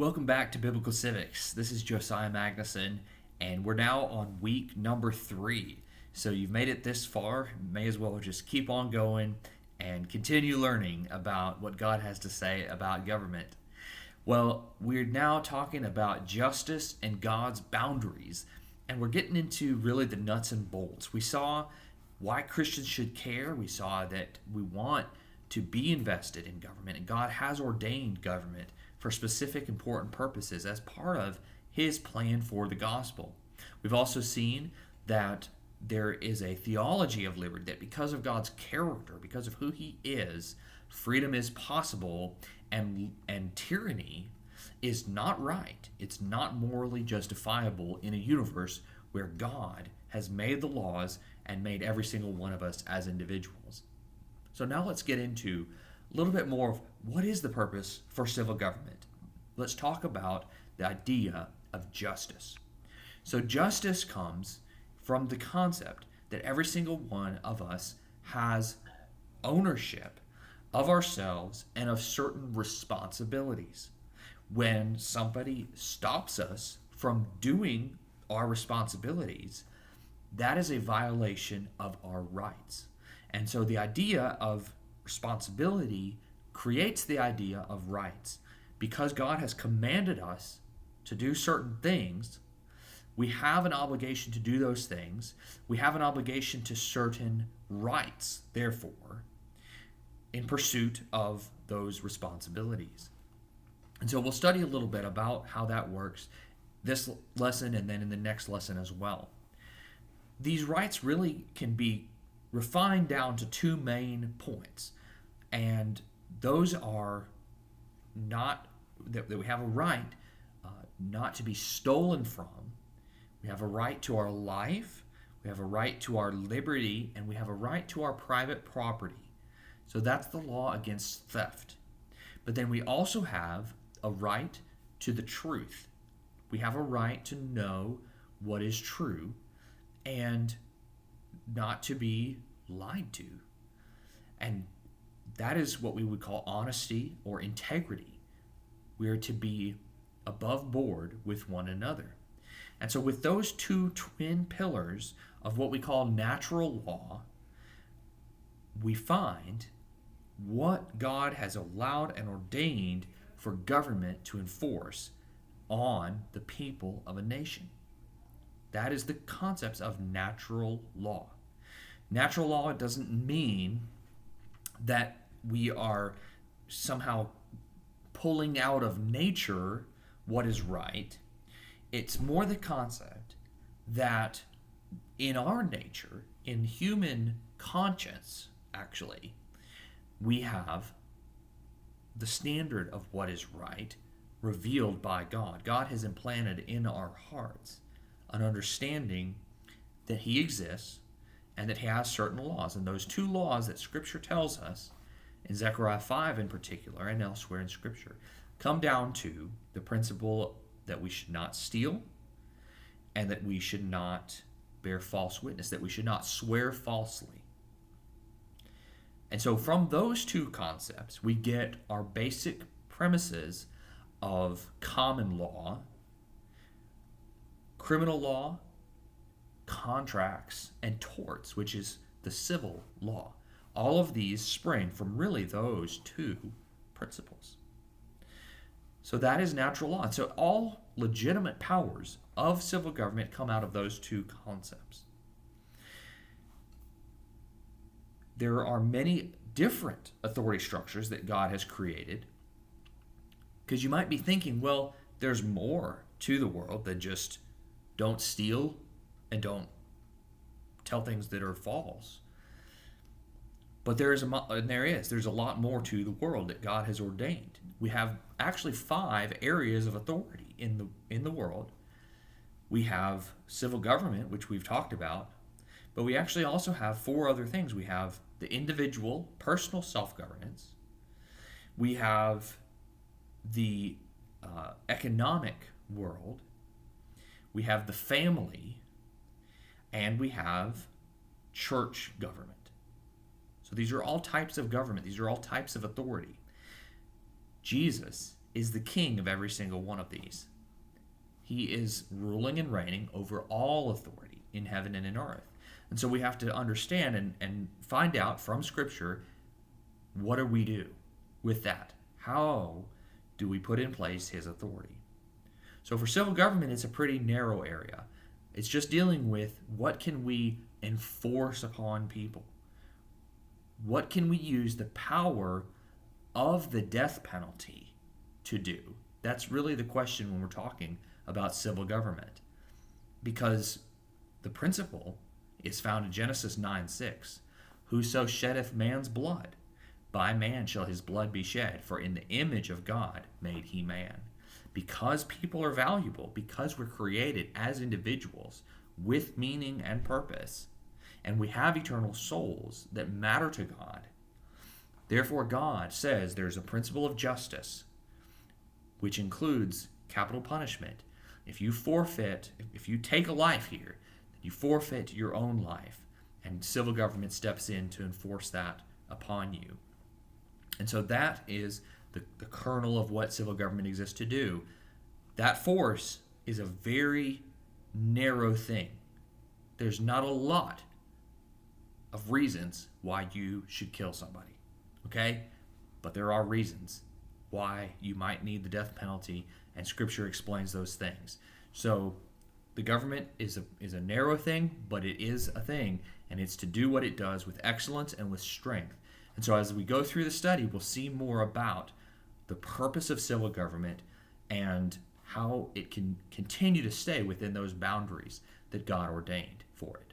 Welcome back to Biblical Civics. This is Josiah Magnuson, and we're now on week number 3. So you've made it this far, may as well just keep on going and continue learning about what God has to say about government. Well, we're now talking about justice and God's boundaries, and we're getting into really the nuts and bolts. We saw why Christians should care. We saw that we want to be invested in government, and God has ordained government for specific important purposes as part of his plan for the gospel. We've also seen that there is a theology of liberty, that because of God's character, because of who he is, freedom is possible, and tyranny is not right. It's not morally justifiable in a universe where God has made the laws and made every single one of us as individuals. So now let's get into a little bit more of what is the purpose for civil government. Let's talk about the idea of justice. So justice comes from the concept that every single one of us has ownership of ourselves and of certain responsibilities. When somebody stops us from doing our responsibilities, that is a violation of our rights. And so the idea of responsibility creates the idea of rights. Because God has commanded us to do certain things, we have an obligation to do those things. We have an obligation to certain rights, therefore, in pursuit of those responsibilities. And so we'll study a little bit about how that works this lesson and then in the next lesson as well. These rights really can be refined down to 2 main points. And those are not that we have a right not to be stolen from. We have a right to our life. We have a right to our liberty, and we have a right to our private property. So that's the law against theft. But then we also have a right to the truth. We have a right to know what is true and not to be lied to. And that is what we would call honesty or integrity. We are to be above board with one another. And so with those 2 twin pillars of what we call natural law, we find what God has allowed and ordained for government to enforce on the people of a nation. That is the concepts of natural law. Natural law doesn't mean that we are somehow pulling out of nature what is right. It's more the concept that in our nature, in human conscience, actually, we have the standard of what is right revealed by God. God has implanted in our hearts an understanding that he exists and that he has certain laws. And those 2 laws that Scripture tells us, in Zechariah 5 in particular and elsewhere in Scripture, come down to the principle that we should not steal and that we should not bear false witness, that we should not swear falsely. And so from those 2 concepts, we get our basic premises of common law, criminal law, contracts, and torts, which is the civil law. All of these spring from really those 2 principles. So that is natural law. And so all legitimate powers of civil government come out of those 2 concepts. There are many different authority structures that God has created, because you might be thinking, well, there's more to the world than just don't steal and don't tell things that are false. But there's a lot more to the world that God has ordained. We have actually 5 areas of authority in the world. We have civil government, which we've talked about, but we actually also have 4 other things. We have the individual, personal self-governance. We have the economic world. We have the family, and we have church government. So these are all types of government. These are all types of authority. Jesus is the king of every single one of these. He is ruling and reigning over all authority in heaven and in earth. And so we have to understand and find out from Scripture, what do we do with that? How do we put in place his authority? So for civil government, it's a pretty narrow area. It's just dealing with what can we enforce upon people? What can we use the power of the death penalty to do? That's really the question when we're talking about civil government. Because the principle is found in Genesis 9:6. Whoso sheddeth man's blood, by man shall his blood be shed, for in the image of God made he man. Because people are valuable, because we're created as individuals with meaning and purpose, and we have eternal souls that matter to God, therefore God says there's a principle of justice, which includes capital punishment. If you forfeit, if you take a life here, you forfeit your own life, and civil government steps in to enforce that upon you. And so that is the kernel of what civil government exists to do. That force is a very narrow thing. There's not a lot of reasons why you should kill somebody, okay? But there are reasons why you might need the death penalty, and Scripture explains those things. So the government is a narrow thing, but it is a thing, and it's to do what it does with excellence and with strength. And so as we go through the study, we'll see more about the purpose of civil government and how it can continue to stay within those boundaries that God ordained for it.